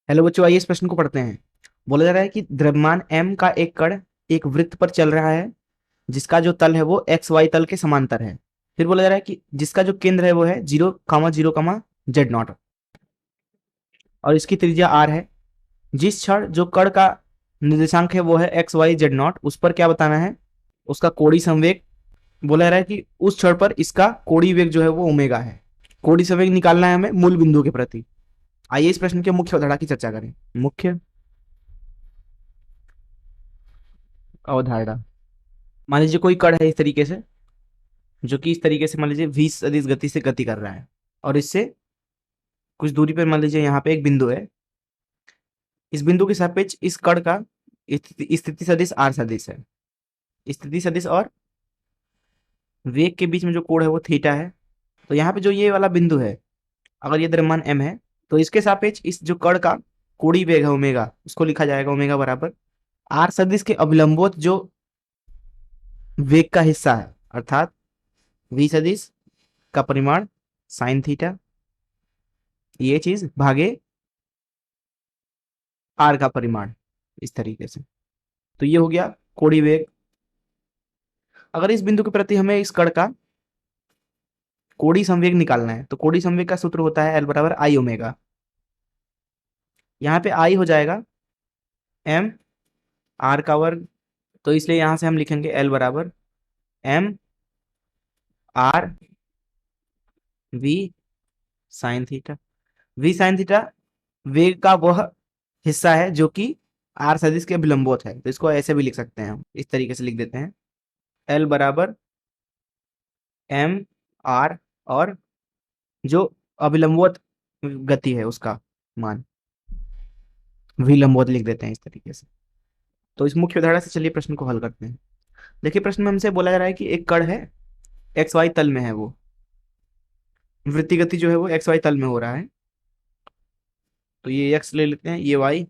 Hello बच्चों, आइए इस प्रश्न को पढ़ते हैं। बोला जा रहा है कि द्रव्यमान m का एक कण एक वृत्त पर चल रहा है जिसका जो तल है वो एक्स वाई तल के समांतर है। फिर बोला जा रहा है कि जिसका जो केंद्र है वो है 0,0,z0 और इसकी त्रिज्या r है। जिस क्षण जो कण का निर्देशांक है वो है एक्स वाई जेड नॉट, उस पर क्या बताना है? उसका कोणीय संवेग। बोला जा रहा है कि उस क्षण पर इसका कोणीय वेग जो है वो ओमेगा है। कोणीय संवेग निकालना है हमें मूल बिंदु के प्रति। आइए इस प्रश्न के मुख्य अवधारणा की चर्चा करें। मुख्य अवधारणा, मान लीजिए कोई कण है इस तरीके से, जो कि इस तरीके से मान लीजिए 20 सदिश गति से गति कर रहा है और इससे कुछ दूरी पर मान लीजिए यहाँ पे एक बिंदु है। इस बिंदु के सापेक्ष इस कण का स्थिति सदिश आर सदिश है। स्थिति सदिश और वेग के बीच में जो कोण है वो थीटा है। तो यहाँ पे जो ये वाला बिंदु है, अगर ये द्रव्यमान m है तो इसके सापेक्ष इस जो कण का कोणीय वेग है ओमेगा, उसको लिखा जाएगा ओमेगा बराबर आर सदिश के अभिलंबोत जो वेग का हिस्सा है, अर्थात v सदिश का परिमाण साइन थीटा, ये चीज भागे आर का परिमाण, इस तरीके से। तो ये हो गया कोणीय वेग। अगर इस बिंदु के प्रति हमें इस कण का कोणीय संवेग निकालना है तो कोणीय संवेग का सूत्र होता है L बराबर आई ओमेगा। यहाँ पे आई हो जाएगा m r का वर्ग, तो इसलिए यहां से हम लिखेंगे L बराबर m r v sine theta. v sine theta वेग का वह हिस्सा है जो कि r सदिश के विलंबोत है, तो इसको ऐसे भी लिख सकते हैं, हम इस तरीके से लिख देते हैं L बराबर m r और जो अभिलंबोत गति है उसका मान विलंबोत लिख देते हैं इस तरीके से। तो इस मुख्य उदाहरण से चलिए प्रश्न को हल करते हैं। देखिए प्रश्न में हमसे बोला जा रहा है कि एक कण है एक्स वाई तल में है, वो वृत्ति गति जो है वो एक्स वाई तल में हो रहा है। तो ये एक्स ले लेते हैं, ये वाई,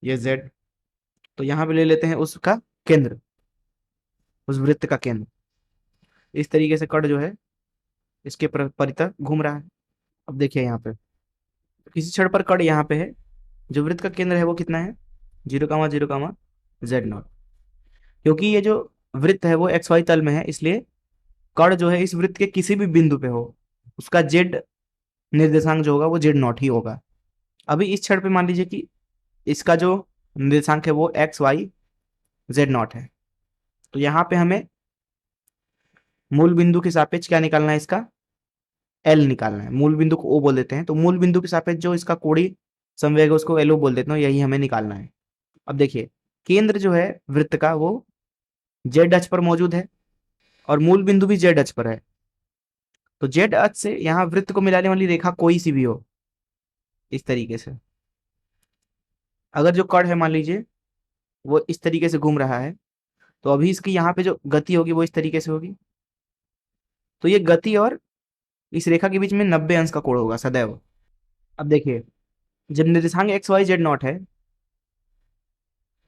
ये जेड। तो यहाँ पे ले लेते हैं उसका केंद्र, उस वृत्त का केंद्र। इस तरीके से कण जो है इसके परितः घूम रहा है। अब देखिए यहाँ पे किसी क्षण पर कण यहाँ पे है, जो वृत्त का केंद्र है वो कितना है 0,0,z0। क्योंकि ये जो वृत्त है वो एक्स वाई तल में है, इसलिए कण जो है इस वृत्त के किसी भी बिंदु पे हो उसका जेड निर्देशांक जो होगा वो जेड नॉट ही होगा। अभी इस क्षण पे मान लीजिए कि इसका जो निर्देशांक है वो एक्स वाई जेड नॉट है। तो यहाँ पे हमें मूल बिंदु के सापेक्ष क्या निकालना है, इसका एल निकालना है। मूल बिंदु को ओ बोल देते हैं, तो मूल बिंदु के सापेक्ष जो इसका कोणीय संवेग है उसको एल ओ बोल देते हैं, यही हमें निकालना है। अब देखिए केंद्र जो है वृत्त का वो जेड अक्ष पर मौजूद है और मूल बिंदु भी जेड अक्ष पर है। तो जेड अक्ष से यहाँ वृत्त को मिलाने वाली रेखा कोई सी भी हो, इस तरीके से। अगर जो कण है मान लीजिए वो इस तरीके से घूम रहा है, तो अभी इसकी यहाँ पे जो गति होगी वो इस तरीके से होगी। तो ये गति और इस रेखा के बीच में 90 अंश का कोण होगा सदैव। अब देखिए जब निर्देशांक एक्स वाई जेड नॉट है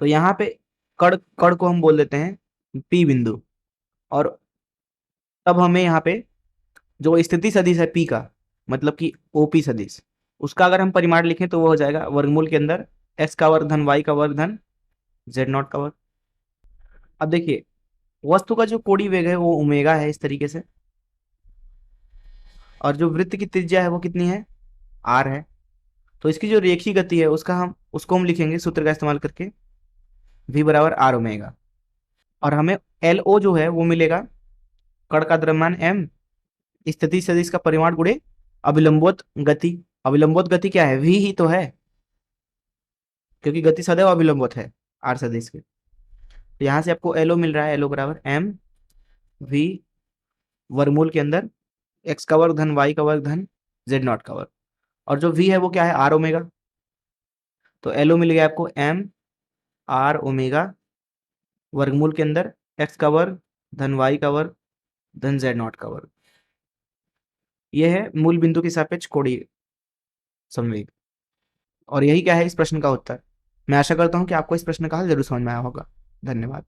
तो यहाँ पे कण कण को हम बोल देते हैं पी बिंदु, और तब हमें यहाँ पे जो स्थिति सदिश है पी का, मतलब कि ओपी सदिश, उसका अगर हम परिमाण लिखें तो वो हो जाएगा वर्गमूल के अंदर एक्स का वर्ग धन वाई का वर्ग धन जेड नॉट का वर्ग। अब देखिए वस्तु का जो कोणीय वेग है वो ओमेगा है इस तरीके से, और जो वृत्त की त्रिज्या है वो कितनी है आर है। तो इसकी जो रेखीय गति है उसको हम लिखेंगे सूत्र का इस्तेमाल करके v बराबर आर ओमेगा, और हमें एल ओ जो है वो मिलेगा कण का द्रव्यमान m स्थिति सदिश का परिमाण गुणे अभिलंबोत गति। अभिलंबोत गति क्या है, v ही तो है, क्योंकि गति सदैव अभिलंबोत है आर सदिश के। तो यहाँ से आपको एल ओ मिल रहा है, एल ओ बराबर m v वर्गमूल के अंदर एक्स का वर्ग धन वाई का वर्ग धन जेड नॉट का वर्ग, और जो v है वो क्या है आर ओमेगा। तो एल ओ मिल गया आपको m आर ओमेगा वर्गमूल के अंदर एक्स का वर्ग धन वाई का वर्ग धन जेड नॉट का वर्ग। यह है मूल बिंदु के सापेक्ष कोणीय संवेग, और यही क्या है इस प्रश्न का उत्तर। मैं आशा करता हूं कि आपको इस प्रश्न का हल जरूर समझ में आया होगा। धन्यवाद।